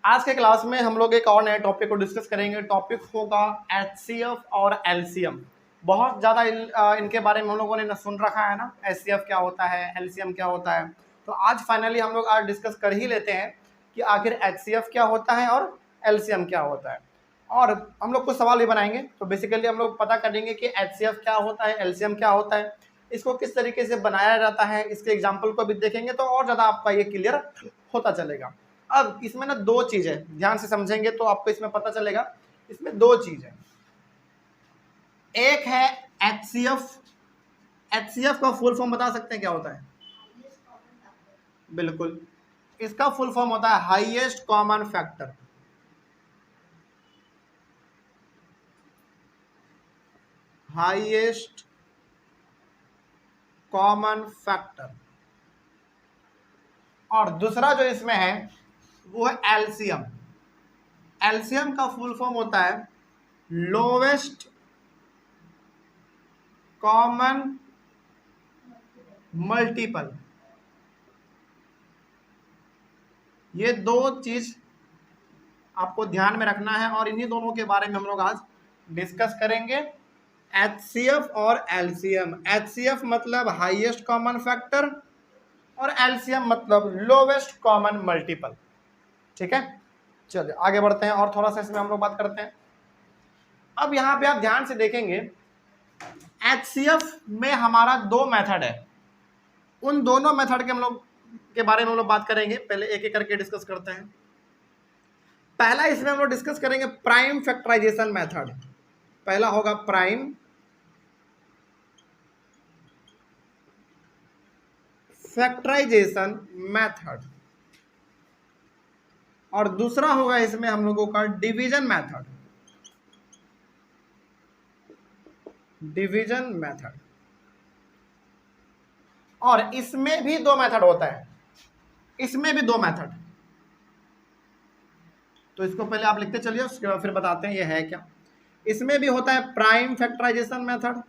आज के क्लास में हम लोग एक और नए टॉपिक को डिस्कस करेंगे। टॉपिक होगा एचसीएफ और एलसीएम। बहुत ज़्यादा इनके बारे में हम लोगों ने सुन रखा है ना, एचसीएफ क्या होता है, एलसीएम क्या होता है। तो आज फाइनली हम लोग आज डिस्कस कर ही लेते हैं कि आखिर एचसीएफ क्या होता है और एलसीएम क्या होता है। और हम लोग कुछ सवाल भी बनाएंगे। तो बेसिकली हम लोग पता करेंगे कि एचसीएफ क्या होता है, एलसीएम क्या होता है, इसको किस तरीके से बनाया जाता है, इसके एग्जाम्पल को भी देखेंगे तो और ज़्यादा आपका ये क्लियर होता चलेगा। अब इसमें ना दो चीज है, ध्यान से समझेंगे तो आपको इसमें पता चलेगा। इसमें दो चीज है, एक है एचसीएफ। एचसीएफ का फुल फॉर्म बता सकते हैं क्या होता है? बिल्कुल, इसका फुल फॉर्म होता है highest common factor. Highest common factor. और दूसरा जो इसमें है वो है एलसीएम। एलसीएम का फुल फॉर्म होता है लोवेस्ट कॉमन मल्टीपल। ये दो चीज आपको ध्यान में रखना है और इन्हीं दोनों के बारे में हम लोग आज डिस्कस करेंगे। एचसीएफ और एलसीएम। एचसीएफ मतलब हाईएस्ट कॉमन फैक्टर और एलसीएम मतलब लोवेस्ट कॉमन मल्टीपल। ठीक है, चलिए आगे बढ़ते हैं और थोड़ा सा इसमें हम लोग बात करते हैं। अब यहाँ पे आप ध्यान से देखेंगे, एचसीएफ में हमारा दो मेथड है। उन दोनों मेथड के हम लोग के बारे में हम लोग बात करेंगे। पहले एक एक करके डिस्कस करते हैं। पहला इसमें हम लोग डिस्कस करेंगे प्राइम फैक्टराइजेशन मेथड। पहला होगा प्राइम फैक्टराइजेशन मेथड और दूसरा होगा इसमें हम लोगों का डिवीजन मेथड। Division method. और इसमें भी दो मेथड होता है, इसमें भी दो मेथड। तो इसको पहले आप लिखते चलिए, उसके बाद फिर बताते हैं ये है क्या। इसमें भी होता है प्राइम फैक्टराइजेशन मेथड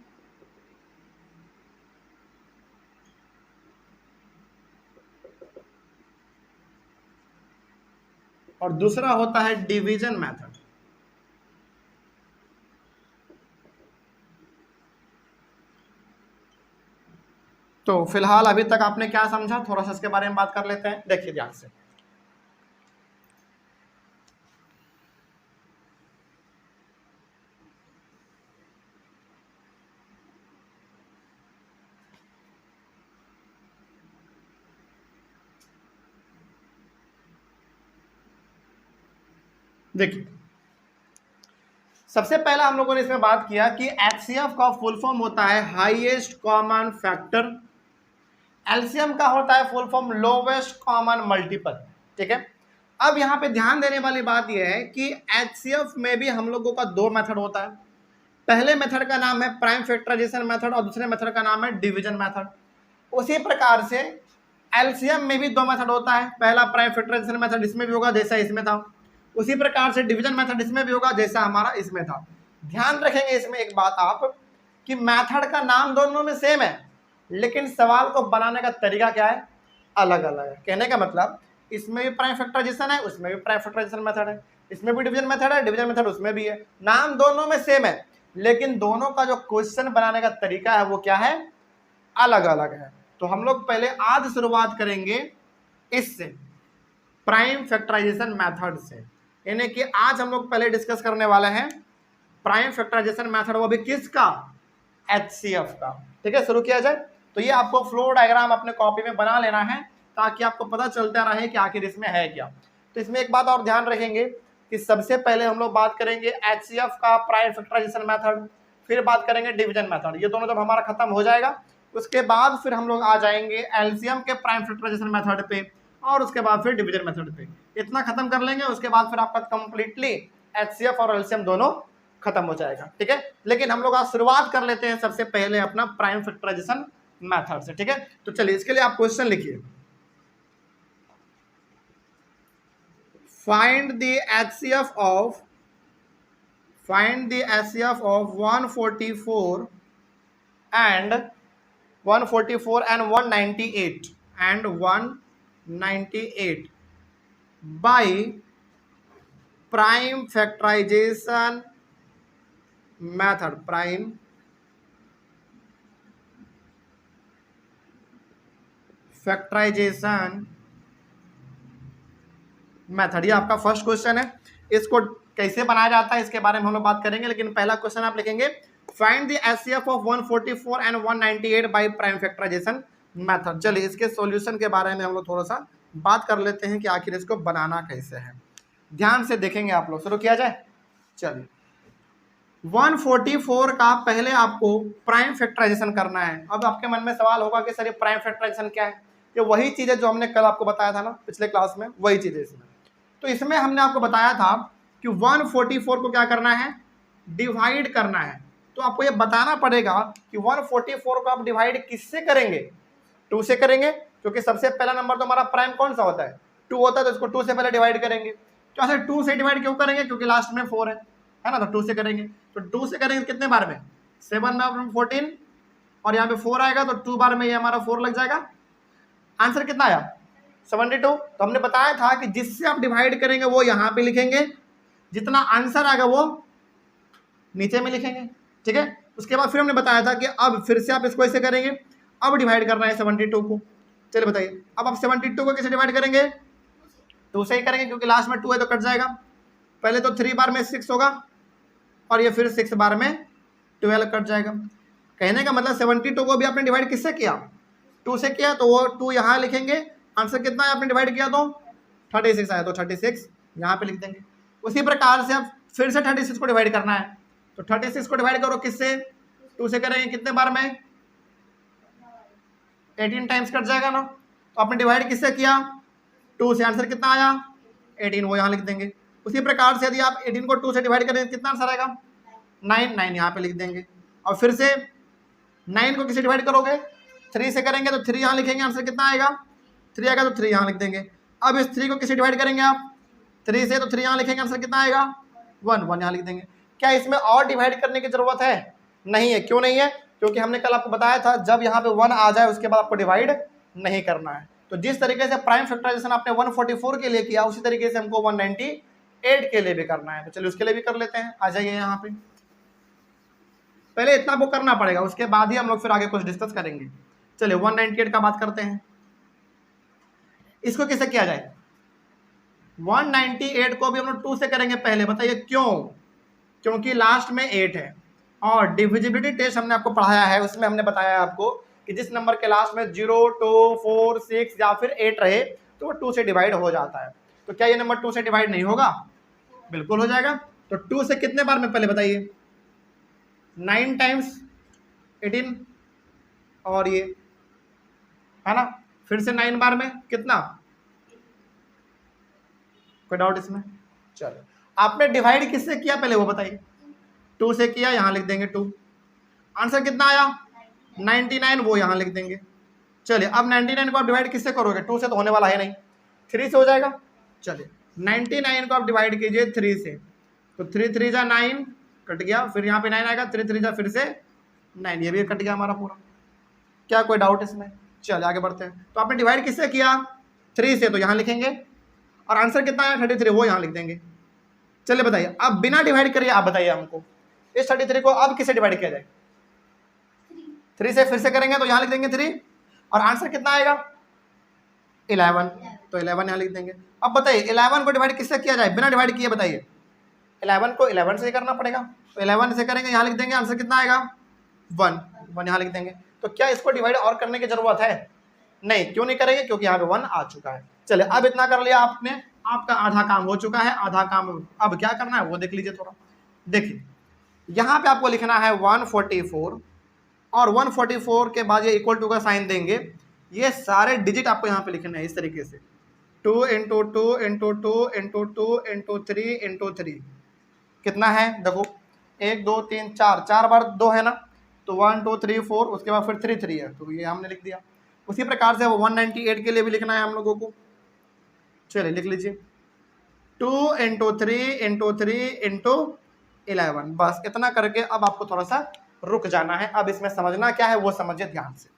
और दूसरा होता है डिवीजन मेथड। तो फिलहाल अभी तक आपने क्या समझा, थोड़ा सा इसके बारे में बात कर लेते हैं। देखिए ध्यान से, देखिए सबसे पहला हम लोगों ने इसमें बात किया कि एचसीएफ का फुल फॉर्म होता है हाईएस्ट कॉमन फैक्टर, एलसीएम का होता है full form lowest common multiple. ठीक है, अब यहाँ पे ध्यान देने वाली बात यह है कि एचसीएफ में भी हम लोगों का दो मेथड होता है। पहले मेथड का नाम है प्राइम फैक्टराइजेशन मेथड और दूसरे मेथड का नाम है डिवीजन मेथड। उसी प्रकार से एलसीएम में भी दो मेथड होता है। पहला प्राइम फैक्टराइजेशन मेथड इसमें भी होगा जैसा इसमें था, उसी प्रकार से डिवीजन मेथड इसमें भी होगा जैसा हमारा इसमें था। ध्यान रखेंगे इसमें एक बात आप कि मेथड का नाम दोनों में सेम है, लेकिन सवाल को बनाने का तरीका क्या है, अलग अलग है। कहने का मतलब इसमें भी प्राइम फैक्टराइजेशन है, उसमें भी प्राइम फैक्टराइजेशन मेथड है, इसमें भी डिवीजन मेथड है, डिवीजन मेथड उसमें भी है। नाम दोनों में सेम है, लेकिन दोनों का जो क्वेश्चन बनाने का तरीका है वो क्या है, अलग अलग है। तो हम लोग पहले आज शुरुआत करेंगे इससे, प्राइम फैक्टराइजेशन मेथड से। यानी कि आज हम लोग पहले डिस्कस करने वाले हैं प्राइम फैक्टराइजेशन मेथड, वो भी किसका, एचसीएफ का। ठीक है, शुरू किया जाए। तो ये आपको फ्लो डायग्राम अपने कॉपी में बना लेना है ताकि आपको पता चलता रहे कि आखिर इसमें है क्या। तो इसमें एक बात और ध्यान रखेंगे कि सबसे पहले हम लोग बात करेंगे एचसीएफ का प्राइम फैक्टराइजेशन मेथड, फिर बात करेंगे डिवीजन मेथड। ये दोनों जब हमारा खत्म हो जाएगा उसके बाद फिर हम लोग आ जाएंगे एलसीएम के प्राइम फैक्टराइजेशन मेथड पे और उसके बाद फिर डिवीजन मेथड पे। इतना खत्म कर लेंगे, उसके बाद फिर आपका कंप्लीटली एचसीएफ और एलसीएम दोनों खत्म हो जाएगा। ठीक है, लेकिन हम लोग आज शुरुआत कर लेते हैं सबसे पहले अपना प्राइम फैक्टराइजेशन मेथड से। ठीक है, तो चलिए इसके लिए आप क्वेश्चन लिखिए, find the HCF of 144 and 198 by prime factorisation method, prime factorisation method, ये आपका फर्स्ट क्वेश्चन है। इसको कैसे बनाया जाता है इसके बारे में हम लोग बात करेंगे, लेकिन पहला क्वेश्चन आप लिखेंगे find the HCF of 144 and 198 by prime factorisation method. चलिए इसके सॉल्यूशन के बारे में हम लोग थोड़ा सा बात कर लेते हैं कि आखिर इसको बनाना कैसे है। ध्यान से देखेंगे आप लोग, शुरू किया जाए। चलिए 144 का पहले आपको प्राइम फैक्टराइजेशन करना है। अब आपके मन में सवाल होगा कि सर ये प्राइम फैक्टराइजेशन क्या है? ये वही चीज़ है जो हमने कल आपको बताया था ना पिछले क्लास में, वही चीज़ है इसमें। तो इसमें हमने आपको बताया था कि 144 को क्या करना है, डिवाइड करना है। तो आपको ये बताना पड़ेगा कि 144 को आप डिवाइड किससे करेंगे? 2 से करेंगे, क्योंकि सबसे पहला नंबर तो हमारा प्राइम कौन सा होता है? 2 होता है, तो इसको 2 से पहले डिवाइड करेंगे। तो ऐसे 2 से डिवाइड क्यों करेंगे? क्योंकि लास्ट में 4 है ना, तो 2 से करेंगे। तो 2 से करेंगे कितने बार में? 7 में 14, और यहाँ पे 4 आएगा तो 2 बार में ये हमारा 4 लग जाएगा। आंसर कितना आया? 72। तो हमने बताया था कि जिससे आप डिवाइड करेंगे वो यहाँ पे लिखेंगे, जितना आंसर आएगा वो नीचे में लिखेंगे, ठीक है। उसके बाद फिर हमने बताया था कि अब फिर से आप इसको ऐसे करेंगे, अब डिवाइड करना है 72 को। चलिए बताइए, अब आप 72 को कैसे डिवाइड करेंगे? 2 से ही करेंगे, क्योंकि लास्ट में 2 है तो कट जाएगा। पहले तो 3 बार में 6 होगा, और ये फिर 6 बार में 12 कट जाएगा। कहने का मतलब 72 को भी आपने डिवाइड किससे किया? 2 से किया, तो वो 2 यहाँ लिखेंगे। आंसर कितना है आपने डिवाइड किया तो 36 आया, तो 36 यहाँ पे लिख देंगे। उसी प्रकार से अब फिर से 36 को डिवाइड करना है, तो 36 को डिवाइड करो किससे? 2 से करेंगे, कितने बार में? 18 टाइम्स कट जाएगा ना। तो आपने डिवाइड किससे किया? 2 से। आंसर कितना आया? 18, वो यहाँ लिख देंगे। उसी प्रकार से यदि आप 18 को 2 से डिवाइड करें कितना आंसर आएगा? 9 यहाँ पे लिख देंगे। और फिर से 9 को किससे डिवाइड करोगे? 3 से करेंगे, तो 3 यहाँ लिखेंगे। आंसर कितना आएगा? 3 आएगा, तो 3 यहाँ लिख देंगे। अब इस 3 को किससे डिवाइड करेंगे आप? 3 से, तो 3 यहाँ लिखेंगे। आंसर कितना आएगा? 1 यहाँ लिख देंगे। क्या इसमें और डिवाइड करने की जरूरत है? नहीं है। क्यों नहीं है? क्योंकि हमने कल आपको बताया था जब यहाँ पे 1 आ जाए उसके बाद आपको डिवाइड नहीं करना है। तो जिस तरीके से प्राइम फैक्टराइजेशन आपने 144 के लिए किया, उसी तरीके से हमको 198 के लिए भी करना है। तो चलिए उसके लिए भी कर लेते हैं। आ जाइए यहाँ पे, पहले इतना वो करना पड़ेगा, उसके बाद ही हम लोग फिर आगे कुछ डिस्कस करेंगे। चलिए 198 का बात करते हैं। इसको कैसे किया जाए? 198 को भी हम लोग 2 से करेंगे पहले। बताइए क्यों? क्योंकि लास्ट में 8 है, और डिविजिबिलिटी टेस्ट हमने आपको पढ़ाया है, उसमें हमने बताया है आपको कि जिस नंबर के लास्ट में 0, 2, 4, 6 या फिर 8 रहे तो वो 2 से डिवाइड हो जाता है। तो क्या ये नंबर 2 से डिवाइड नहीं होगा? बिल्कुल हो जाएगा। तो 2 से कितने बार में? पहले बताइए। 9 टाइम्स 18, और ये है ना, फिर से 9 बार में कितना? कोई डाउट इसमें? चलो, आपने डिवाइड किससे किया पहले वो बताइए। 2 से किया, यहाँ लिख देंगे 2। आंसर कितना आया? 99, वो यहाँ लिख देंगे। चलिए अब 99 को आप डिवाइड किससे करोगे? 2 से तो होने वाला है नहीं, 3 से हो जाएगा। चलिए 99 को आप डिवाइड कीजिए 3 से, तो 3 3 जा 9 कट गया, फिर यहाँ पे 9 आएगा, 3 3 जा फिर से 9, ये भी कट गया हमारा पूरा। क्या कोई डाउट इसमें? चलिए आगे बढ़ते हैं। तो आपने डिवाइड किससे किया? 3 से, तो यहाँ लिखेंगे, और आंसर कितना आया? 33, वो यहाँ लिख देंगे। चलिए बताइए, अब बिना डिवाइड करिए आप बताइए हमको, इस 33 को अब किससे डिवाइड किया जाए? 3 से फिर से करेंगे, तो यहाँ लिख देंगे 3, और आंसर कितना आएगा? 11, तो 11 यहाँ लिख देंगे। अब बताइए 11 को डिवाइड किससे किया जाए बिना डिवाइड किए? बताइए। 11 को 11 से करना पड़ेगा, तो 11 से करेंगे, यहाँ लिख देंगे। आंसर कितना आएगा? 1 यहाँ लिख देंगे। तो क्या इसको डिवाइड और करने की जरूरत है? नहीं। क्यों नहीं करेंगे? क्योंकि यहाँ पे 1 आ चुका है। चलिए अब इतना कर लिया आपने, आपका आधा काम हो चुका है। आधा काम अब क्या करना है वो देख लीजिए थोड़ा। देखिए यहाँ पे आपको लिखना है 144, और 144 के बाद ये इक्वल टू का साइन देंगे। ये सारे डिजिट आपको यहाँ पे लिखना है इस तरीके से, 2 × 2 × 2 × 2 × 3 × 3। कितना है? देखो 1 2 3 4, 4 बार 2 है ना, तो 1 2 3 4, उसके बाद फिर 3 3 है, तो ये हमने लिख दिया। उसी प्रकार से 198 के लिए भी लिखना है हम लोगों को। चलिए लिख लीजिए, 2 × 3 × 3 × 11। बस इतना करके अब आपको थोड़ा सा रुक जाना है। अब इसमें समझना क्या है वो समझिए ध्यान से।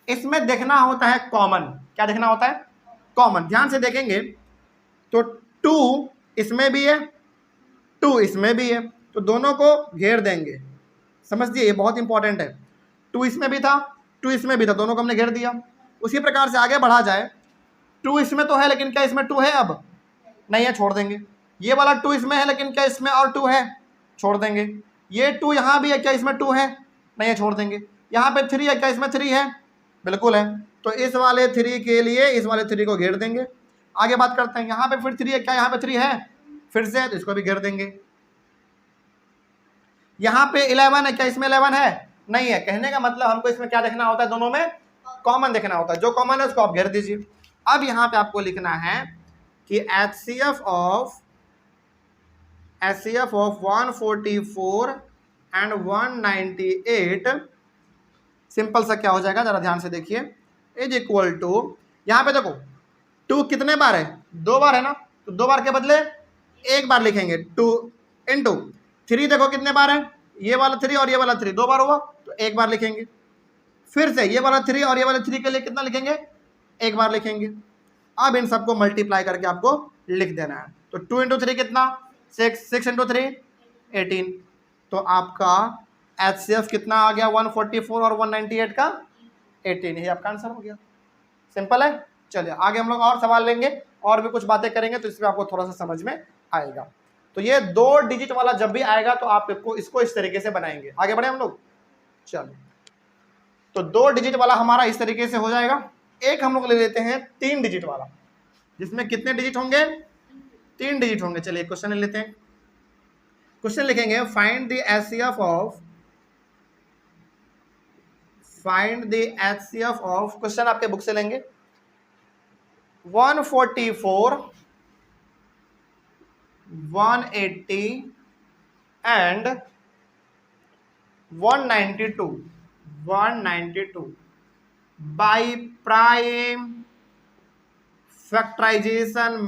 इसमें देखना होता है कॉमन। क्या देखना होता है? कॉमन। ध्यान से देखेंगे तो 2 इसमें भी है, 2 इसमें भी है, तो दोनों को घेर देंगे। समझिए ये बहुत इंपॉर्टेंट है। 2 इसमें भी था, 2 इसमें भी था, दोनों को हमने घेर दिया। उसी प्रकार से आगे बढ़ा जाए, 2 इसमें तो है लेकिन क्या इसमें 2 है? अब नहीं है, छोड़ देंगे। ये वाला 2 इसमें है लेकिन क्या इसमें और 2 है? छोड़ देंगे। ये 2 यहाँ भी है, क्या इसमें 2 है? नहीं है, छोड़ देंगे। यहाँ पे 3 है, क्या इसमें 3 है? बिल्कुल है। तो इस वाले 3 के लिए इस वाले 3 को घेर देंगे। आगे बात करते हैं, यहाँ पे फिर 3 है, क्या यहाँ पे 3 है? फिर से तो इसको भी घेर देंगे। यहाँ पे 11 है, क्या इसमें 11 है? नहीं है। कहने का मतलब हमको इसमें क्या देखना होता है? दोनों में कॉमन देखना होता है। जो कॉमन है उसको आप घेर दीजिए। अब यहाँ पे आपको लिखना है कि HCF ऑफ 144 एंड 198 सिंपल सा क्या हो जाएगा, जरा ध्यान से देखिए, इज इक्वल टू, यहाँ पे देखो 2 कितने बार है? 2 बार है ना, तो 2 बार के बदले 1 बार लिखेंगे। 2 इंटू 3 देखो कितने बार है? ये वाला 3 और ये वाला 3 2 बार हुआ, तो 1 बार लिखेंगे। फिर से ये वाला 3 और ये वाले 3 के लिए कितना लिखेंगे? 1 बार लिखेंगे। अब इन सबको मल्टीप्लाई करके आपको लिख देना है। तो 2 इंटू 3 कितना? 6, 6 इंटू 3 18। तो आपका HCF कितना आ गया? 144 और 198 का 18। ये आपका आंसर हो गया। सिंपल है। चलिए आगे हम लोग और सवाल लेंगे और भी कुछ बातें करेंगे, तो इसमें आपको थोड़ा सा समझ में आएगा। तो ये 2 डिजिट वाला जब भी आएगा तो आप इसको इस तरीके से बनाएंगे। आगे बढ़े हम लोग। चलिए, तो 2 डिजिट वाला हमारा इस तरीके से हो जाएगा। एक हम लोग ले लेते हैं 3 डिजिट वाला, जिसमें कितने डिजिट होंगे? 3 डिजिट होंगे। चलिए क्वेश्चन ले लेते हैं। क्वेश्चन लिखेंगे, find the HCF of, question आपके बुक से लेंगे, 144, 180 and 192 by prime factorisation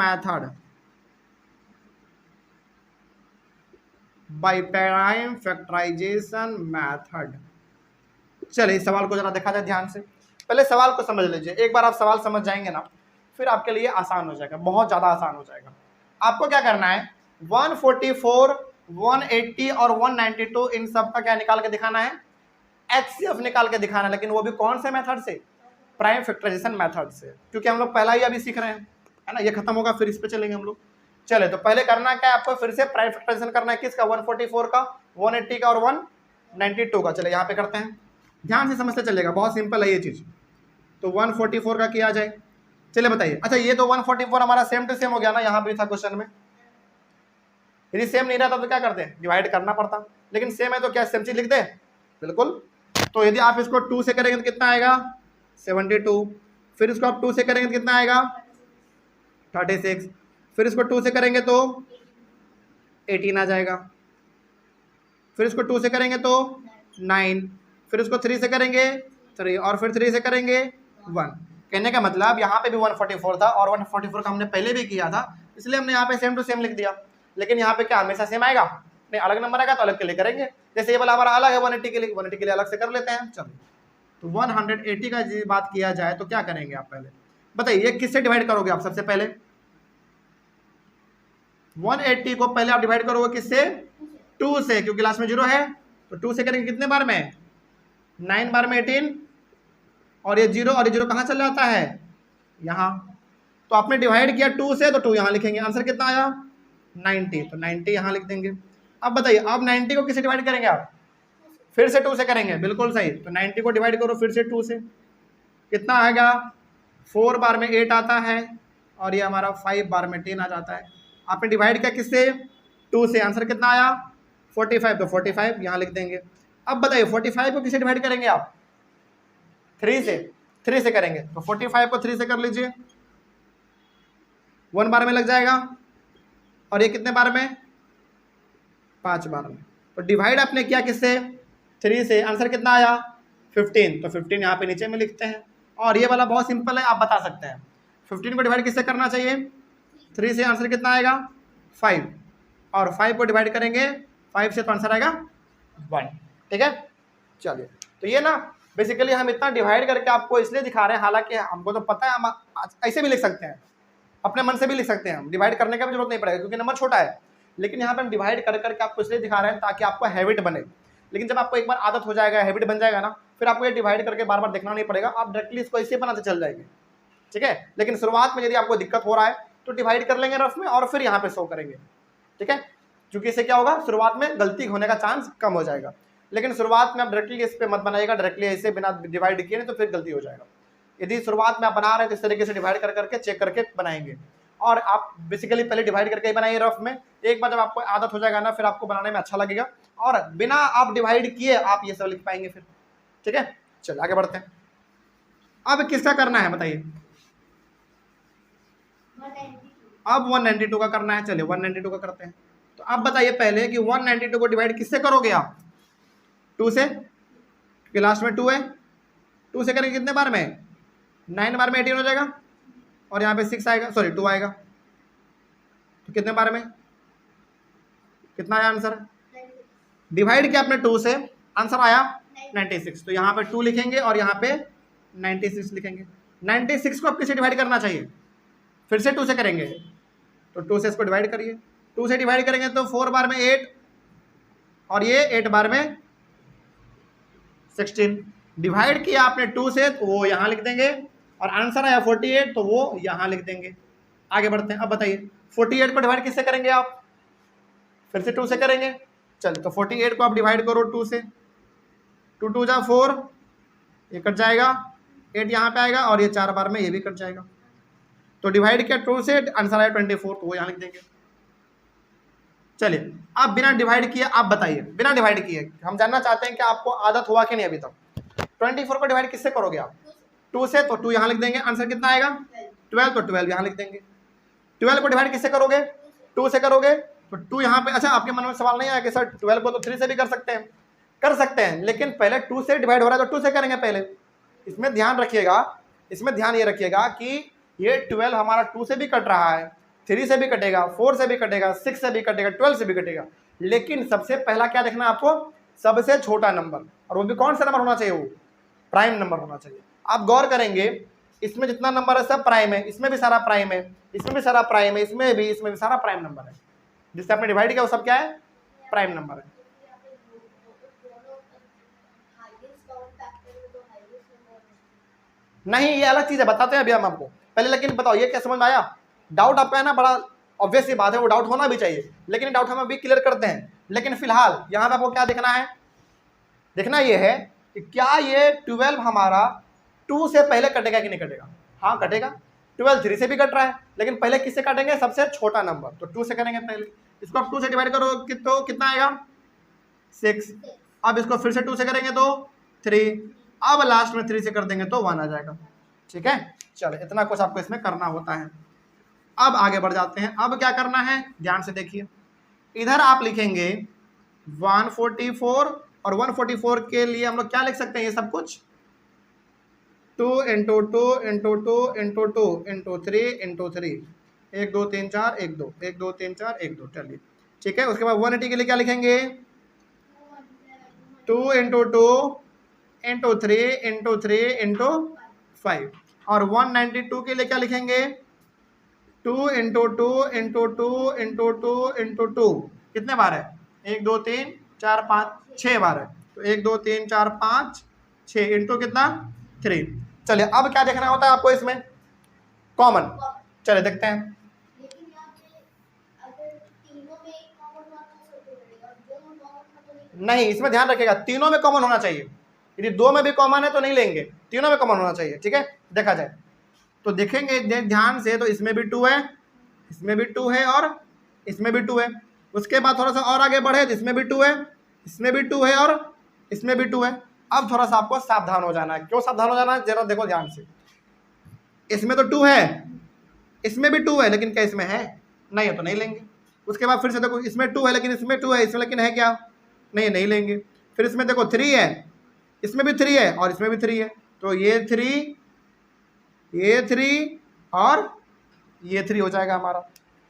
method. चलिए इस सवाल को जरा देखा जाए ध्यान से। पहले सवाल को समझ लीजिए। एक बार आप सवाल समझ जाएंगे ना, फिर आपके लिए आसान हो जाएगा, बहुत ज़्यादा आसान हो जाएगा। आपको क्या करना है? 144, 180 और 192 इन सब का क्या निकाल के दिखाना है? HCF निकाल के दिखाना है। लेकिन वो भी कौन से मेथड से? प्राइम फैक्टराइजेशन मेथड से, क्योंकि हम लोग पहला ही अभी सीख रहे हैं, है ना। ये खत्म होगा फिर इस पे चलेंगे हम लोग। चले, तो पहले करना क्या है आपको? फिर से प्राइम फैक्टराइजेशन करना है। किसका? 144 का, 180 का और 192 का। चले यहाँ पे करते हैं, ध्यान से समझते चलेगा, बहुत सिंपल है ये चीज़। तो 144 का किया जाए। चलिए बताइए। अच्छा, ये तो 144 हमारा सेम टू सेम हो गया ना, यहाँ भी था क्वेश्चन में। यदि सेम नहीं रहता तो क्या करते हैं? डिवाइड करना पड़ता। लेकिन सेम है तो क्या सेम चीज लिख दे? बिल्कुल। तो यदि आप इसको 2 से करेंगे तो कितना आएगा? 72। फिर इसको आप 2 से करेंगे तो कितना आएगा? 36। फिर इसको 2 से करेंगे तो 18 आ जाएगा। फिर इसको 2 से करेंगे तो 9। फिर इसको 3 से करेंगे 3 और फिर 3 से करेंगे 1। कहने का मतलब यहाँ पे भी 144 था और 144 का हमने पहले भी किया था, इसलिए हमने यहाँ पे सेम टू सेम लिख दिया। लेकिन यहाँ पे क्या हमेशा सेम आएगा? नहीं, अलग नंबर आएगा तो अलग के लिए करेंगे। जैसे ये वाला हमारा अलग है 180 के लिए, 180 के लिए अलग से कर लेते हैं। चलो, तो 180 का बात किया जाए तो क्या करेंगे आप? पहले बताइए, ये किससे डिवाइड करोगे आप? सबसे पहले 180 को पहले आप डिवाइड करोगे किससे? 2 से, क्योंकि लास्ट में 0 है। तो 2 से करेंगे कितने बार में? 9 बार में 18, और ये 0 और ये 0 कहाँ चल जाता है? यहाँ। तो आपने डिवाइड किया 2 से, तो 2 यहाँ लिखेंगे। आंसर कितना आया? 90। तो 90 यहाँ लिख देंगे। अब बताइए, अब 90 को किससे डिवाइड करेंगे आप? फिर से 2 से करेंगे। बिल्कुल सही। तो 90 को डिवाइड करो फिर से 2 से, कितना आएगा? 4 बार में 8 आता है और ये हमारा 5 बार में 10 आ जाता है। आपने डिवाइड किया किससे? 2 से। आंसर कितना आया? 45। तो 45 यहाँ लिख देंगे। अब बताइए 45 को किससे डिवाइड करेंगे आप? 3 से। 3 से करेंगे तो 45 को 3 से कर लीजिए, 1 बार में लग जाएगा। और ये कितने बार में? 5 बार में। तो डिवाइड आपने किया किससे? 3 से। आंसर कितना आया? 15। तो 15 यहाँ पे नीचे में लिखते हैं। और ये वाला बहुत सिंपल है, आप बता सकते हैं। 15 को डिवाइड किससे करना चाहिए? 3 से। आंसर कितना आएगा? 5। और 5 को डिवाइड करेंगे 5 से तो आंसर आएगा 1। ठीक है। चलिए, तो ये ना बेसिकली हम इतना डिवाइड करके आपको इसलिए दिखा रहे हैं, हालांकि हमको तो पता है, हम ऐसे भी लिख सकते हैं, अपने मन से भी लिख सकते हैं हम, डिवाइड करने का भी जरूरत नहीं पड़ेगा क्योंकि नंबर छोटा है। लेकिन यहाँ पे हम डिवाइड कर करके आपको इसलिए दिखा रहे हैं ताकि आपको हैबिट बने। लेकिन जब आपको एक बार आदत हो जाएगा, हैबिट बन जाएगा ना, फिर आपको ये डिवाइड करके बार बार देखना नहीं पड़ेगा, आप डायरेक्टली इसको ऐसे बनाते चल जाएंगे, ठीक है। लेकिन शुरुआत में यदि आपको दिक्कत हो रहा है तो डिवाइड कर लेंगे रफ में और फिर यहाँ पे शो करेंगे, ठीक है। क्योंकि इससे क्या होगा, शुरुआत में गलती होने का चांस कम हो जाएगा। लेकिन शुरुआत में आप डायरेक्टली इस पे मत बनाइएगा, डायरेक्टली ऐसे बिना डिवाइड किए नहीं तो फिर गलती हो जाएगा। यदि शुरुआत में आप बना रहे हैं तो इस तरीके से डिवाइड कर करके चेक करके बनाएंगे। और आप बेसिकली पहले डिवाइड करके ही बनाइए रफ में, एक बार जब आपको आदत हो जाएगा ना फिर आपको बनाने में अच्छा लगेगा और बिना आप डिवाइड किए आप ये सब लिख पाएंगे फिर, ठीक है। चलिए आगे बढ़ते हैं। अब किसका करना है बताइए, अब 192 का करना है। चलिए 192 का करते हैं। तो अब बताइए पहले कि 192 को डिवाइड किससे करोगे आप, 2 से, क्योंकि लास्ट में 2 है। 2 से करेंगे कितने बार में, 9 बार में 18 हो जाएगा और यहाँ पे 6 आएगा, सॉरी 2 आएगा। तो कितने बार में, कितना आया आंसर, डिवाइड किया आपने 2 से, आंसर आया 96। तो यहाँ पे 2 लिखेंगे और यहाँ पे 96 लिखेंगे। 96 को आप किससे डिवाइड करना चाहिए, फिर से 2 से करेंगे तो 2 से इसको डिवाइड करिए। 2 से डिवाइड करेंगे तो 4 बार में 8 और ये 8 बार में 16। डिवाइड किया आपने 2 से तो वो यहाँ लिख देंगे और आंसर आया 48 तो वो यहाँ लिख देंगे। आगे बढ़ते हैं। अब बताइए 48 को डिवाइड किससे करेंगे आप, फिर से 2 से करेंगे। चलिए तो 48 को आप डिवाइड करो 2 से, 2 2 जा 4, ये कट जाएगा, 8 यहाँ पे आएगा और ये 4 बार में ये भी कट जाएगा। तो डिवाइड किया 2 से, आंसर आया 24 तो वो यहाँ लिख देंगे। चलिए अब बिना डिवाइड किए आप बताइए, बिना डिवाइड किए हम जानना चाहते हैं कि आपको आदत हुआ कि नहीं अभी तक। 24 को डिवाइड किससे करोगे आप, 2 से, तो 2 यहाँ लिख देंगे। आंसर कितना आएगा 12, तो 12 यहाँ लिख देंगे। 12 को डिवाइड किससे करोगे, 2 से करोगे तो 2 यहाँ पे। अच्छा आपके मन में सवाल नहीं आया कि सर 12 को तो 3 से भी कर सकते हैं, कर सकते हैं, लेकिन पहले 2 से डिवाइड हो रहा है तो 2 से करेंगे पहले। इसमें ध्यान रखिएगा, इसमें ध्यान ये रखिएगा कि ये 12 हमारा 2 से भी कट रहा है, 3 से भी कटेगा, 4 से भी कटेगा, 6 से भी कटेगा, 12 से भी कटेगा। लेकिन सबसे पहला क्या देखना है आपको, सबसे छोटा नंबर, और वो भी कौन सा नंबर होना चाहिए, वो प्राइम नंबर होना चाहिए। आप गौर करेंगे इसमें जितना नंबर है सब प्राइम है, इसमें भी सारा प्राइम है, इसमें भी सारा प्राइम है, इसमें भी सारा प्राइम नंबर है। जिससे आपने डिवाइड किया वो सब क्या है, प्राइम नंबर है। नहीं ये अलग चीज है, बताते हैं अभी हम आपको पहले। लेकिन बताओ ये क्या समझ में आया, डाउट आपका है ना, बड़ा ऑब्वियस सी बात है, वो डाउट होना भी चाहिए, लेकिन डाउट हम अभी क्लियर करते हैं। लेकिन फिलहाल यहाँ पे आपको क्या देखना है, देखना ये है कि क्या ये 12 हमारा 2 से पहले कटेगा कि नहीं कटेगा। हाँ कटेगा, 12 3 से भी कट रहा है, लेकिन पहले किससे काटेंगे, सबसे छोटा नंबर, तो 2 से करेंगे पहले। इसको आप 2 से डिवाइड करो तो कितना आएगा 6। अब इसको फिर से 2 से करेंगे तो 3, अब लास्ट में 3 से कर देंगे तो 1 आ जाएगा, ठीक है। चलो इतना कुछ आपको इसमें करना होता है। अब आगे बढ़ जाते हैं। अब क्या करना है ध्यान से देखिए, इधर आप लिखेंगे 144 और 144 के लिए हम लोग क्या लिख सकते हैं, ये सब कुछ 2 into 2 into 2 into 2 into 3 into 3, 1 2 3 4 1 2 1 2 3 4 1 2, चलिए ठीक है। उसके बाद 180 के लिए क्या लिखेंगे, 2 इंटू 2 इंटू 3 इंटू 3 इंटू 5, और 192 के लिए क्या लिखेंगे, 2 इंटू 2 इंटू 2 इंटू 2 इंटू 2, कितने बार है, 1 2 3 4 5 6 बार है, तो 1 2 3 4 5 6 इंटू कितना 3। चलिए अब क्या देखना होता है आपको इसमें, कॉमन। चलिए देखते हैं। नहीं इसमें ध्यान रखिएगा, तीनों में कॉमन होना चाहिए। यदि 2 में भी कॉमन है तो नहीं लेंगे, तीनों में कॉमन होना चाहिए, ठीक है। देखा जाए तो देखेंगे ध्यान से, तो इसमें भी 2 है, इसमें भी 2 है और इसमें भी 2 है। उसके बाद थोड़ा सा और आगे बढ़े तो इसमें भी 2 है, इसमें भी 2 है और इसमें भी 2 है। अब थोड़ा सा आपको सावधान हो जाना है। क्यों सावधान हो जाना है, जरा देखो ध्यान से। इसमें तो 2 है, इसमें भी 2 है, लेकिन क्या इसमें है, नहीं है तो नहीं लेंगे। उसके बाद फिर से देखो इसमें 2 है लेकिन इसमें 2 है, इसमें लेकिन है क्या, नहीं लेंगे। फिर इसमें देखो 3 है, इसमें भी 3 है और इसमें भी 3 है, तो ये 3 और ये 3 हो जाएगा हमारा।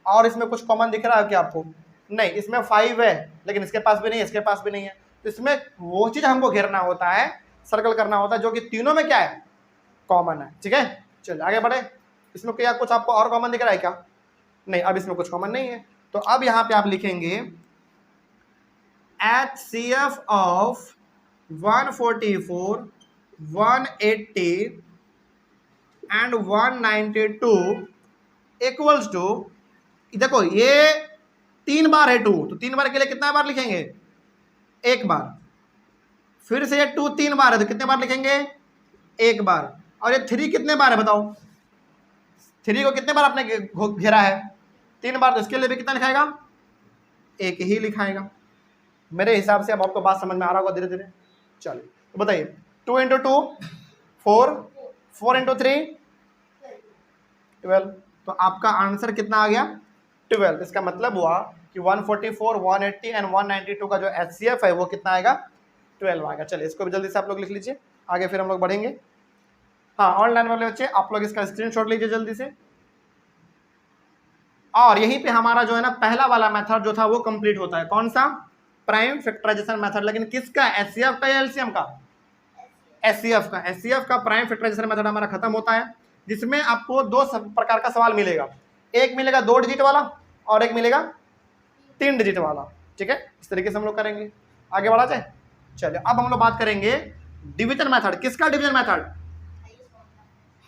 और इसमें कुछ कॉमन दिख रहा है क्या आपको, नहीं। इसमें 5 है लेकिन इसके पास भी नहीं है, इसके पास भी नहीं है, तो इसमें वो चीज़ हमको घेरना होता है, सर्कल करना होता है जो कि तीनों में क्या है, कॉमन है, ठीक है। चलिए आगे बढ़े। इसमें क्या कुछ आपको और कॉमन दिख रहा है क्या? नहीं, अब इसमें कुछ कॉमन नहीं है। तो अब यहाँ पे आप लिखेंगे HCF of 144, 180 and 192 equals to, देखो ये 3 बार है 2, तो 3 बार के लिए कितना बार लिखेंगे? 1 बार। फिर से ये 2 3 बार है तो कितने बार लिखेंगे? 1 बार। और ये 3 कितने बार है बताओ? 3 को कितने बार आपने घेरा है? 3 बार, तो इसके लिए भी कितना लिखाएगा? 1 ही लिखाएगा। मेरे हिसाब से अब आपको बात समझ में आ रहा होगा धीरे धीरे। चलिए तो बताइए, 2 × 2 4, 4 × 3 12। तो आपका आंसर कितना आ गया? 12। इसका मतलब हुआ कि 144, 180 एंड 192 का जो HCF है वो कितना आएगा? 12 आएगा। चलिए इसको भी जल्दी से आप लोग लिख लीजिए, आगे फिर हम लोग बढ़ेंगे। हाँ, ऑनलाइन वाले बच्चे आप लोग इसका स्क्रीनशॉट लीजिए जल्दी से। और यहीं पे हमारा जो है ना पहला वाला मेथड जो था वो कंप्लीट होता है। कौन सा? Prime factorisation method. लेकिन किसका? HCF का या LCM का? HCF का। HCF का प्राइम फैक्टराइजेशन मेथड हमारा खत्म होता है, जिसमें आपको 2 प्रकार का सवाल मिलेगा। एक मिलेगा 2 डिजिट वाला और एक मिलेगा 3 डिजिट वाला। ठीक है, इस तरीके से हम लोग करेंगे। आगे बढ़ा जाए। चलिए अब हम लोग बात करेंगे डिवीजन मेथड। किसका division method?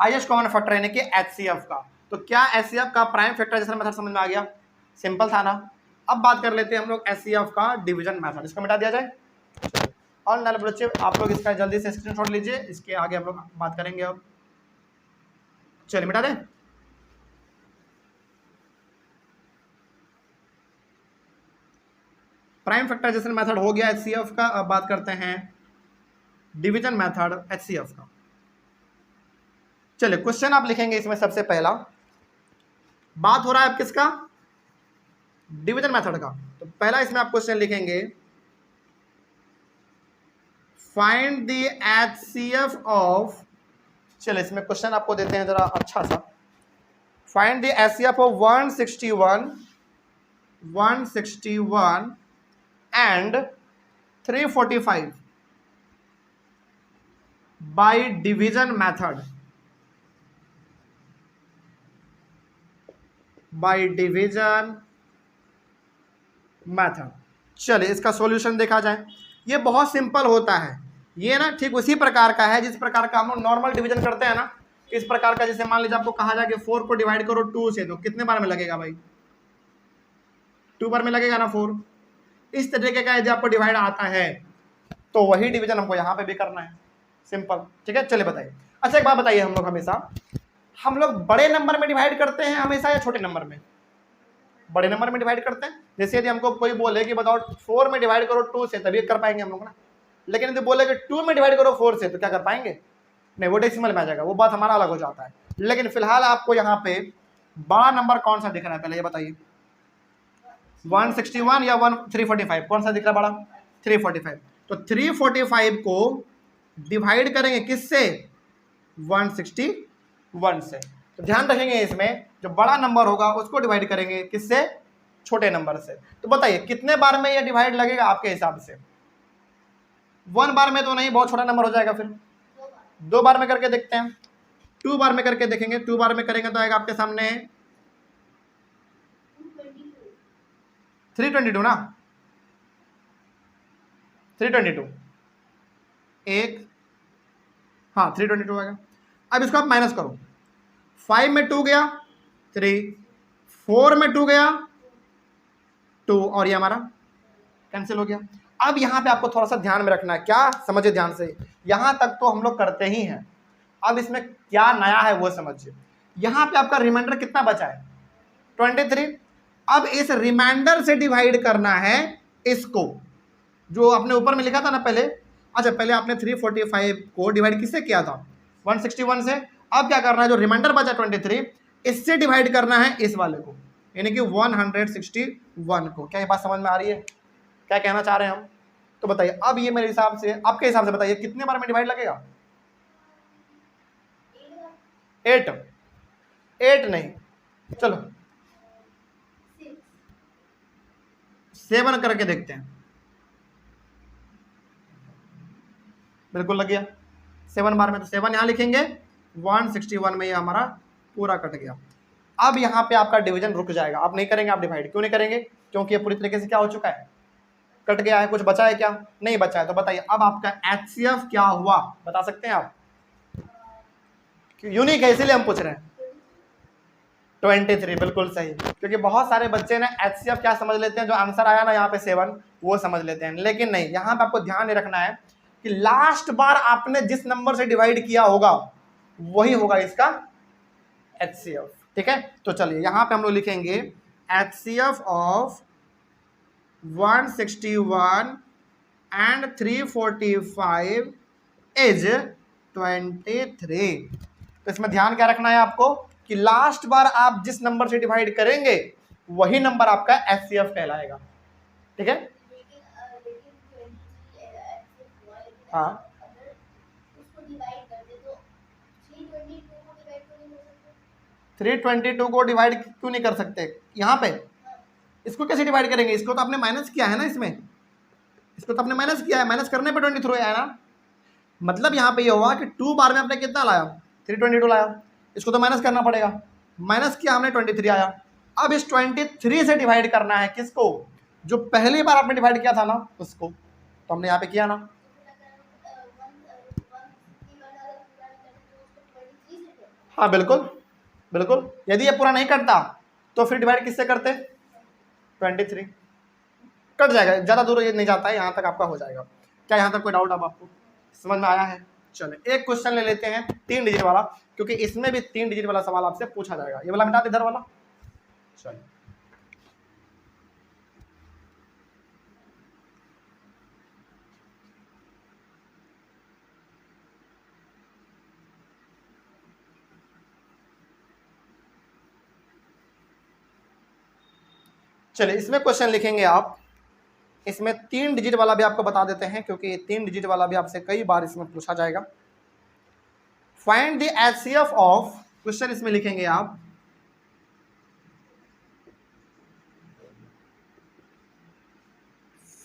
Highest common factor यानी कि HCF का। तो क्या HCF का प्राइम फैक्टराइजेशन मेथड समझ में आ गया? सिंपल था ना। अब बात कर लेते हैं हम लोग HCF का डिवीजन मेथड। इसको मिटा दिया जाए। और नाले बच्चे आप लोग इसका जल्दी से स्क्रीनशॉट लीजिए, इसके आगे हम लोग बात करेंगे। अब चलिए मिटा दें। प्राइम फैक्टराइजेशन मेथड हो गया HCF का। अब बात करते हैं डिवीजन मेथड HCF का। चलिए क्वेश्चन आप लिखेंगे इसमें सबसे पहला। बात हो रहा है अब किसका? डिवीजन मेथड का। तो पहला इसमें आप क्वेश्चन लिखेंगे, फाइंड द HCF ऑफ, चलिए इसमें क्वेश्चन आपको देते हैं जरा अच्छा सा। Find the HCF of 161, 161 and 345 by division method, by division method. चलिए इसका सॉल्यूशन देखा जाए। ये बहुत सिंपल होता है। ये ना ठीक उसी प्रकार का है जिस प्रकार का हम लोग नॉर्मल डिवीजन करते हैं ना। इस प्रकार का, जैसे मान लीजिए आपको कहा जाए कि 4 को डिवाइड करो 2 से, तो कितने बार में लगेगा भाई? 2 बार में लगेगा ना 4। इस तरीके का यदि आपको डिवाइड आता है तो वही डिवीजन हमको यहाँ पे भी करना है। सिंपल। ठीक है, चलिए बताइए। अच्छा एक बात बताइए, हम लोग बड़े नंबर में डिवाइड करते हैं हमेशा या छोटे नंबर में? बड़े नंबर में डिवाइड करते हैं। जैसे यदि हमको कोई बोले कि बताओ 4 में डिवाइड करो 2 से, तभी कर पाएंगे हम लोग ना। लेकिन यदि बोले कि 2 में डिवाइड करो 4 से, तो क्या कर पाएंगे? नहीं, वो डेसिमल में आ जाएगा, वो बात हमारा अलग हो जाता है। लेकिन फिलहाल आपको यहाँ पे बड़ा नंबर कौन सा दिख रहा है पहले ये बताइए? 161 या 345? कौन सा दिख रहा है बड़ा? 345। तो 345 को डिवाइड करेंगे किससे? 161 से। तो ध्यान रखेंगे इसमें जो बड़ा नंबर होगा उसको डिवाइड करेंगे किससे? छोटे नंबर से। तो बताइए कितने बार में ये डिवाइड लगेगा आपके हिसाब से? 1 बार में तो नहीं, बहुत छोटा नंबर हो जाएगा। फिर 2 बार में करके देखते हैं। 2 बार में करके देखेंगे। 2 बार में करेंगे तो आएगा आपके सामने 322 ना, 322 एक, हाँ 322 आएगा। अब इसको आप माइनस करो। 5 में 2 गया 3, 4 में 2 गया 2, और ये हमारा कैंसिल हो गया। अब यहाँ पे आपको थोड़ा सा ध्यान में रखना है। क्या? समझिए ध्यान से। यहाँ तक तो हम लोग करते ही हैं। अब इसमें क्या नया है वो समझिए। यहाँ पे आपका रिमाइंडर कितना बचा है? 23। अब इस रिमाइंडर से डिवाइड करना है इसको, जो आपने ऊपर में लिखा था ना पहले। अच्छा, पहले आपने 345 को डिवाइड किससे किया था? 161 से। अब क्या करना है, जो रिमाइंडर बचा 23, इससे डिवाइड करना है इस वाले को, यानी कि 161 को। क्या ये बात समझ में आ रही है? क्या कहना चाह रहे हैं हम? तो बताइए अब ये मेरे हिसाब से, आपके हिसाब से बताइए कितने बार में डिवाइड लगेगा? 8 नहीं, चलो 7 करके देखते हैं। बिल्कुल लग गया 7 बार में। तो 7 यहाँ लिखेंगे, 161 में ये हमारा पूरा कट गया। अब यहाँ पे आपका डिवीजन रुक जाएगा, आप नहीं करेंगे, आप डिवाइड क्यों नहीं करेंगे, क्योंकि ये पूरी तरीके से क्या हो चुका है, कट गया है। कुछ बचा है क्या, नहीं बचा है। तो बताइए अब आपका HCF क्या हुआ, बता सकते हैं आप, यूनिक है इसीलिए हम पूछ रहे हैं। 23, बिल्कुल सही, क्योंकि बहुत सारे बच्चे ना HCF क्या समझ लेते हैं, जो आंसर आया ना यहाँ पे 7 वो समझ लेते हैं, लेकिन नहीं। यहाँ पे आपको ध्यान रखना है कि लास्ट बार आपने जिस नंबर से डिवाइड किया होगा वही होगा इसका HCF, ठीक है। तो चलिए यहाँ पे हम लोग लिखेंगे HCF ऑफ 161 and 345 इज 23। तो इसमें ध्यान क्या रखना है आपको कि लास्ट बार आप जिस नंबर से डिवाइड करेंगे वही नंबर आपका HCF कहलाएगा, ठीक है। हाँ 322 को डिवाइड क्यों नहीं कर सकते, यहाँ पे इसको कैसे डिवाइड करेंगे, इसको तो आपने माइनस किया है ना, इसमें इसको तो आपने माइनस किया है, माइनस करने पे 23 आया ना। मतलब यहाँ पे ये हुआ कि 2 बार में आपने कितना लाया, 322 लाया, इसको तो माइनस करना पड़ेगा, माइनस किया हमने 23 आया। अब इस 23 से डिवाइड करना है किसको, जो पहली बार आपने डिवाइड किया था ना उसको, तो हमने यहाँ पे किया ना। हाँ बिल्कुल बिल्कुल, यदि ये पूरा नहीं कटता तो फिर डिवाइड किससे करते, 23 कट जाएगा, ज़्यादा दूर ये नहीं जाता है, यहाँ तक आपका हो जाएगा। क्या यहाँ तक कोई डाउट अब आपको समझ में आया है। चले एक क्वेश्चन ले लेते हैं 3 डिजिट वाला, क्योंकि इसमें भी 3 डिजिट वाला सवाल आपसे पूछा जाएगा। ये वाला मिटा दे इधर वाला, चलिए चलिए इसमें क्वेश्चन लिखेंगे आप, इसमें 3 डिजिट वाला भी आपको बता देते हैं, क्योंकि 3 डिजिट वाला भी आपसे कई बार इसमें पूछा जाएगा। Find the HCF of, question इसमें लिखेंगे आप,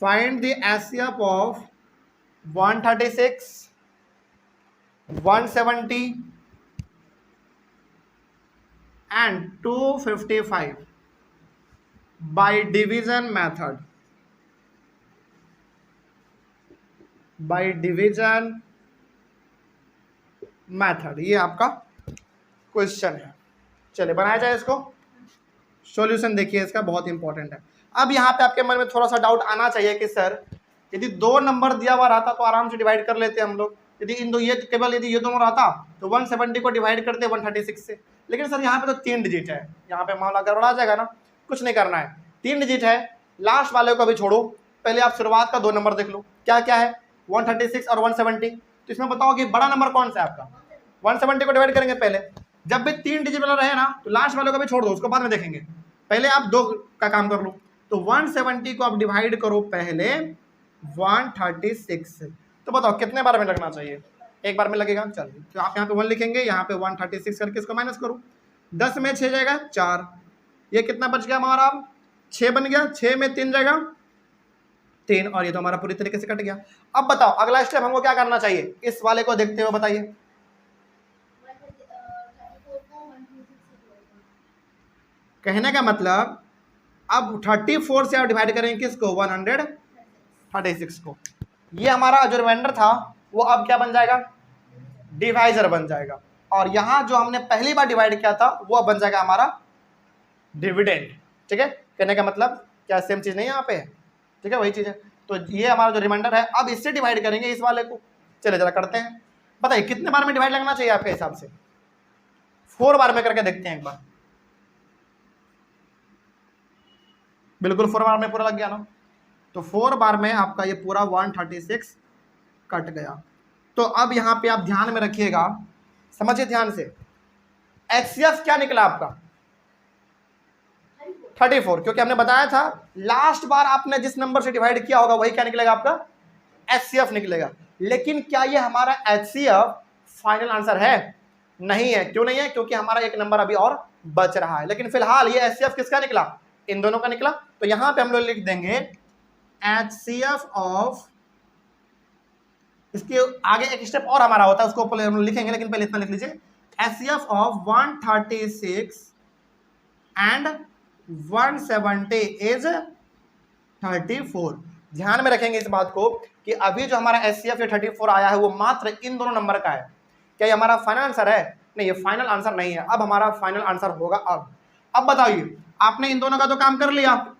find the HCF of 136, 170 and 255 by division method, by division method. ये आपका क्वेश्चन है। चलिए बनाया जाए इसको, सॉल्यूशन देखिए इसका बहुत इंपॉर्टेंट है। अब यहाँ पे आपके मन में थोड़ा सा डाउट आना चाहिए कि सर यदि 2 नंबर दिया हुआ रहता तो आराम से डिवाइड कर लेते हम लोग, यदि इन दो ये केवल यदि ये दोनों रहता तो 170 को डिवाइड करते 136 से, लेकिन सर यहाँ पे तो 3 डिजिट है, यहाँ पे मामला गड़बड़ा जाएगा ना। कुछ नहीं करना है, 3 डिजिट है, लास्ट वाले को भी छोड़ो, पहले आप शुरुआत का 2 नंबर देख लो क्या क्या है, 136 और 170। तो इसमें बताओ कि बड़ा नंबर कौन सा है आपका, 170 को डिवाइड करेंगे पहले। जब भी 3 डिजिट वाला रहे ना तो लास्ट वाले को भी छोड़ दो, उसको बाद में देखेंगे, पहले आप 2 का काम कर लो। तो 170 को आप डिवाइड करो पहले 136 से, तो बताओ कितने बार में लगना चाहिए, एक बार में लगेगा। चलिए तो आप यहाँ पे 1 लिखेंगे, यहाँ पे 136 करके इसको माइनस करो, 10 में 6 जाएगा 4, ये कितना बच गया हमारा, 6 बन गया, 6 में 3 जाएगा 3, और ये तो हमारा पूरी तरीके से कट गया। अब बताओ अगला स्टेप हमको क्या करना चाहिए, इस वाले को देखते हुए बताइए। कहने का मतलब अब 34 से आप डिवाइड करेंगे किसको, 136 को। ये हमारा जो रिमाइंडर था वो अब क्या बन जाएगा, डिवाइजर बन जाएगा, और यहाँ जो हमने पहली बार डिवाइड किया था वो बन जाएगा हमारा डिविडेंड, ठीक है। कहने का मतलब क्या सेम चीज़ नहीं है यहाँ पे, ठीक है, वही चीज़ है। तो ये हमारा जो रिमाइंडर है अब इससे डिवाइड करेंगे इस वाले को। चलिए जरा करते हैं, बताइए कितने बार में डिवाइड लगना चाहिए आपके हिसाब से, 4 बार में करके देखते हैं एक बार। बिल्कुल 4 बार में पूरा लग गया ना, तो 4 बार में आपका ये पूरा 136 कट गया। तो अब यहाँ पे आप ध्यान में रखिएगा, समझिए ध्यान से, HCF क्या निकला आपका 34, क्योंकि हमने बताया था लास्ट बार आपने जिस नंबर से डिवाइड किया होगा वही क्या निकलेगा आपका HCF निकलेगा। लेकिन क्या ये हमारा HCF फाइनल आंसर है, नहीं है। क्यों नहीं है, क्योंकि हमारा एक नंबर अभी और बच रहा है। लेकिन फिलहाल ये HCF किसका निकला, इन दोनों का निकला। तो यहां पे हम लोग लिख देंगे HCF ऑफ, इसके आगे एक स्टेप और हमारा होता है उसको हम लिखेंगे, लेकिन पहले इतना लिख लीजिए, HCF ऑफ 136 एंड 170 इज 34। ध्यान में रखेंगे इस बात को कि अभी जो हमारा HCF या 34 आया है वो मात्र इन दोनों नंबर का है। क्या ये हमारा फाइनल आंसर है? नहीं, ये फाइनल आंसर नहीं है। अब हमारा फाइनल आंसर होगा अब बताइए, आपने इन दोनों का तो काम कर लिया,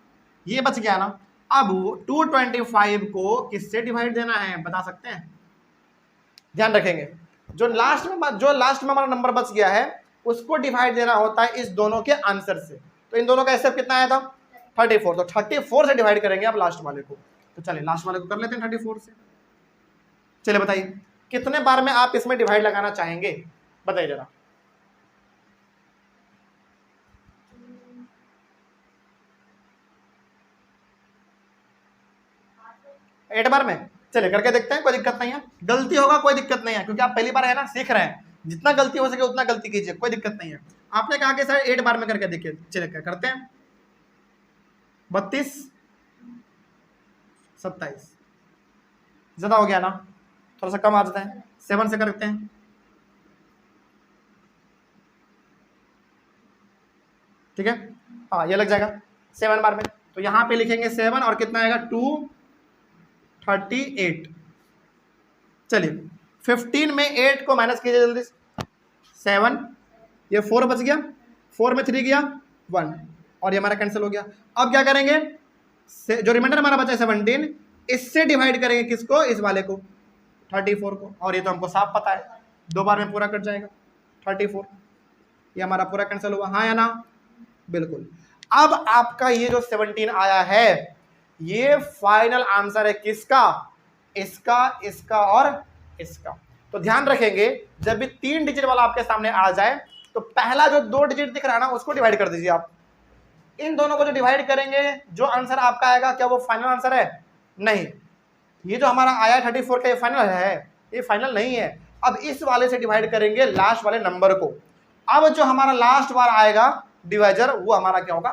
ये बच गया ना। अब 225 को किससे डिवाइड देना है बता सकते हैं? ध्यान रखेंगे, जो लास्ट में हमारा नंबर बच गया है उसको डिवाइड देना होता है इस दोनों के आंसर से। तो इन दोनों का HCF कितना आया था? 34। तो 34 से डिवाइड करेंगे आप लास्ट वाले को। तो चलिए लास्ट वाले को कर लेते हैं 34 से। चलिए बताइए कितने बार में आप इसमें डिवाइड लगाना चाहेंगे, बताइए जरा। एट बार में। चलिए करके देखते हैं, कोई दिक्कत नहीं है। गलती होगा कोई दिक्कत नहीं है, क्योंकि आप पहली बार है ना, सीख रहे हैं। जितना गलती हो सके उतना गलती कीजिए, कोई दिक्कत नहीं है। आपने कहा कि सर 8 बार में करके देखिए। चलिए क्या करते हैं, 32 27 ज्यादा हो गया ना, थोड़ा सा कम आ जाता है। 7 से करते हैं, ठीक है। हाँ ये लग जाएगा 7 बार में। तो यहाँ पे लिखेंगे 7 और कितना आएगा 238। चलिए 15 में 8 को माइनस कीजिए जल्दी। 7, ये 4 बच गया, 4 में 3 गया 1 और ये हमारा कैंसिल हो गया। अब क्या करेंगे, जो रिमाइंडर हमारा बचा है 17, इससे डिवाइड करेंगे किसको, इस वाले को 34 को। और ये तो हमको साफ पता है 2 बार में पूरा कट जाएगा 34। ये हमारा पूरा कैंसिल हुआ, हाँ या ना? बिल्कुल। अब आपका ये जो 17 आया है ये फाइनल आंसर है किसका? इसका, इसका और इसका। तो ध्यान रखेंगे जब भी 3 डिजिट वाला आपके सामने आ जाए तो पहला जो 2 डिजिट दिख रहा है ना उसको डिवाइड कर दीजिए आप। इन दोनों को जो डिवाइड करेंगे जो आंसर आपका आएगा क्या वो फाइनल आंसर है? नहीं, ये जो हमारा आया 34 का ये फाइनल है? ये फाइनल नहीं है। अब इस वाले से डिवाइड करेंगे लास्ट वाले नंबर को। अब जो हमारा लास्ट बार आएगा डिवाइजर वो हमारा क्या होगा?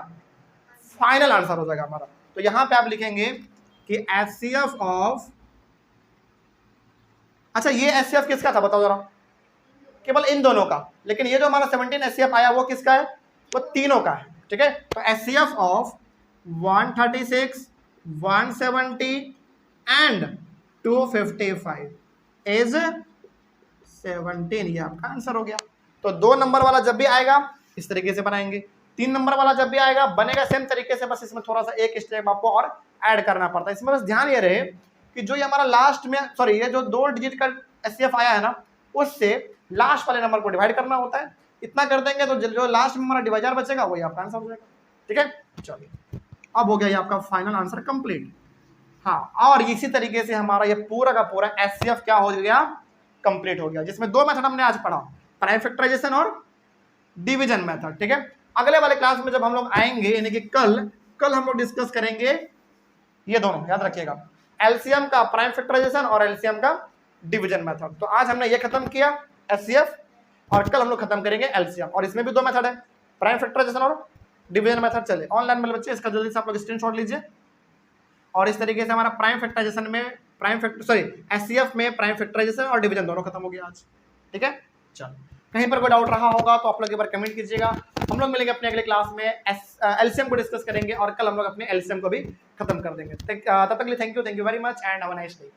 फाइनल आंसर हो जाएगा हमारा। तो यहां पे आप लिखेंगे कि HCF ऑफ, अच्छा ये HCF किसका था बताओ जरा? केवल इन दोनों का। लेकिन ये जो हमारा 17 HCF आया वो किसका है? वो तीनों का है, ठीक है। तो HCF ऑफ 136 170 एंड 255 इज 17। ये आपका आंसर हो गया। तो 2 नंबर वाला जब भी आएगा इस तरीके से बनाएंगे, 3 नंबर वाला जब भी आएगा बनेगा सेम तरीके से, बस इसमें थोड़ा सा एक स्टेप आपको और ऐड करना पड़ता है। इसमें बस ध्यान ये रहे कि जो ये हमारा लास्ट में, सॉरी ये जो 2 डिजिट का HCF आया है ना उससे लास्ट वाले नंबर को डिवाइड करना होता है। इतना कर देंगे तो जो लास्ट में हमारा डिवाइजर बचेगा वही आपका आंसर हो जाएगा, ठीक है। चलिए अब हो गया ये आपका फाइनल आंसर कंप्लीट। हाँ, और इसी तरीके से हमारा ये पूरा का पूरा HCF क्या हो गया? कंप्लीट हो गया, जिसमें 2 मेथड हमने आज पढ़ा, प्राइम फैक्टराइजेशन और डिवीजन मेथड, ठीक है। अगले वाले क्लास में जब हम लोग आएंगे यानी कि कल हम लोग डिस्कस करेंगे ये दोनों, याद रखिएगा, एलसीएम का प्राइम फैक्टराइजेशन और एलसीएम का डिवीजन मेथड। तो आज हमने ये खत्म किया HCF और कल हम लोग खत्म करेंगे एलसीएम। और इसमें भी 2 मेथड है, प्राइम फैक्टराइजेशन और डिवीजन मेथड। चले ऑनलाइन में बच्चे इसका जल्दी से आप लोग स्क्रीनशॉट लीजिए। और इस तरीके से हमारा प्राइम फैक्टराइजेशन में HCF में प्राइम फैक्टराइजेशन और डिवीजन दोनों खत्म हो गया आज, ठीक है। चलो कहीं पर कोई डाउट रहा होगा तो आप लोग एक बार कमेंट कीजिएगा। हम लोग मिलेंगे अपने अगले क्लास में, एलसीएम को डिस्कस करेंगे और कल हम लोग अपने एलसीएम को भी खत्म कर देंगे। तब तक के लिए thank you very much and have a nice day.